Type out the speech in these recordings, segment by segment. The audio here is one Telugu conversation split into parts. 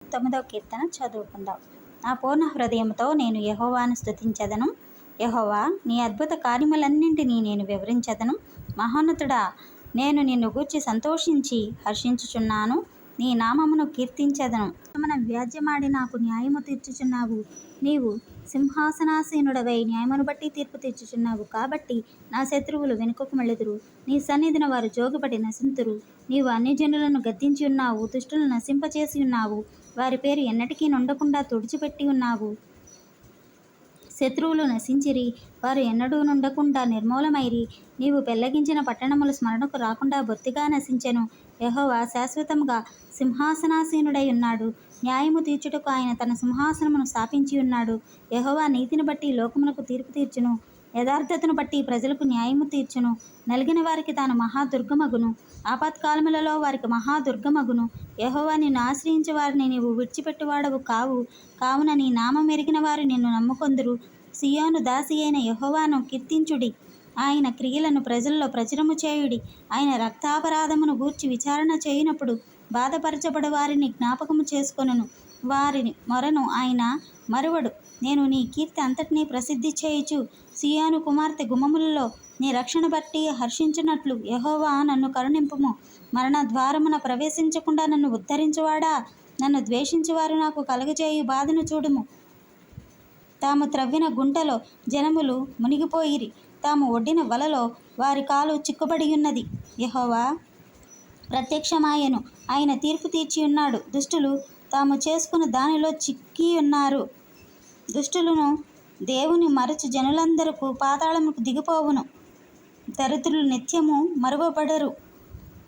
9వ కీర్తన చదువుకుందాం. నా పూర్ణ హృదయంతో నేను యెహోవాను స్తుతించెదను. యెహోవా, నీ అద్భుత కార్యములన్నింటినీ నేను వివరించెదను. మహోన్నతుడా, నేను నిన్ను గూర్చి సంతోషించి హర్షించుచున్నాను. నీ నామమును కీర్తించెదను. మన వ్యాజ్యమాడి నాకు న్యాయము తీర్చుచున్నావు. నీవు సింహాసనాసీనుడవై న్యాయమును బట్టి తీర్పు తీర్చుచున్నావు. కాబట్టి నా శత్రువులు వెనుకకు మళ్ళుదురు. నీ సన్నిధిన వారు జోగుపడి నశింతురు. నీవు అన్యజనులను గద్దించి ఉన్నావు, దుష్టులను నశింపచేసి ఉన్నావు. వారి పేరు ఎన్నటికీ నుండకుండా తుడిచిపెట్టి ఉన్నావు. శత్రువులు నశించిరి, వారు ఎన్నడూ నుండకుండా నిర్మూలమైరి. నీవు పెళ్లగించిన పట్టణములు స్మరణకు రాకుండా బొత్తిగా నశించెను. యెహోవా శాశ్వతముగా సింహాసనాసీనుడై ఉన్నాడు. న్యాయము తీర్చుటకు ఆయన తన సింహాసనమును స్థాపించి ఉన్నాడు. యెహోవా నీతిని బట్టి లోకమునకు తీర్పు తీర్చును. యథార్థతను బట్టి ప్రజలకు న్యాయము తీర్చును. నలిగిన వారికి తాను మహాదుర్గమగును. ఆపత్కాలములలో వారికి మహాదుర్గమగును. యెహోవా, నిన్ను ఆశ్రయించే వారిని నీవు విడిచిపెట్టువాడవు కావు. కావున నీ నామం ఎరిగిన వారు నిన్ను నమ్ముకొందురు. సియోను దాసి అయిన యెహోవాను కీర్తించుడి. ఆయన క్రియలను ప్రజల్లో ప్రచురము చేయుడి. ఆయన రక్తాపరాధమును గూర్చి విచారణ చేయునప్పుడు బాధపరచబడు వారిని జ్ఞాపకము చేసుకొనును. వారిని మొరను ఆయన మరువడు. నేను నీ కీర్తి అంతటినీ ప్రసిద్ధి చేయుచు సియోను కుమార్తె గుమ్మములలో నీ రక్షణ బట్టి హర్షించున్నట్లు, యెహోవా, నన్ను కరుణింపుము. మరణ ద్వారమున ప్రవేశించకుండా నన్ను ఉద్ధరించువాడా, నన్ను ద్వేషించువారు నాకు కలుగజేయు బాధను చూడుము. తాము త్రవ్విన గుంటలో జనములు మునిగిపోయిరి. తాము ఒడ్డిన వలలో వారి కాలు చిక్కుబడి ఉన్నది. యెహోవా ప్రత్యక్షమాయెను. ఆయన తీర్పు తీర్చి ఉన్నాడు. దుష్టులు తాము చేసుకున్న దానిలో చిక్కి ఉన్నారు. దుష్టులను దేవుని మరచు జనులందరకు పాతాళముకు దిగిపోవును. దరిద్రులు నిత్యము మరువబడరు.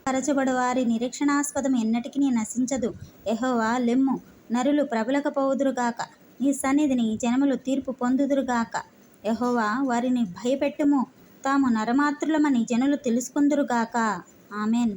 పరచబడు వారి నిరీక్షణాస్పదం ఎన్నటికీ నశించదు. యెహోవా, లెమ్ము, నరులు ప్రబలకపోవుదురుగాక. నీ సన్నిధిని జనములు తీర్పు పొందుదురుగాక. యెహోవా, వారిని భయపెట్టుము. తాము నరమాత్రులమని జనులు తెలుసుకొందురుగాక. ఆమెన్.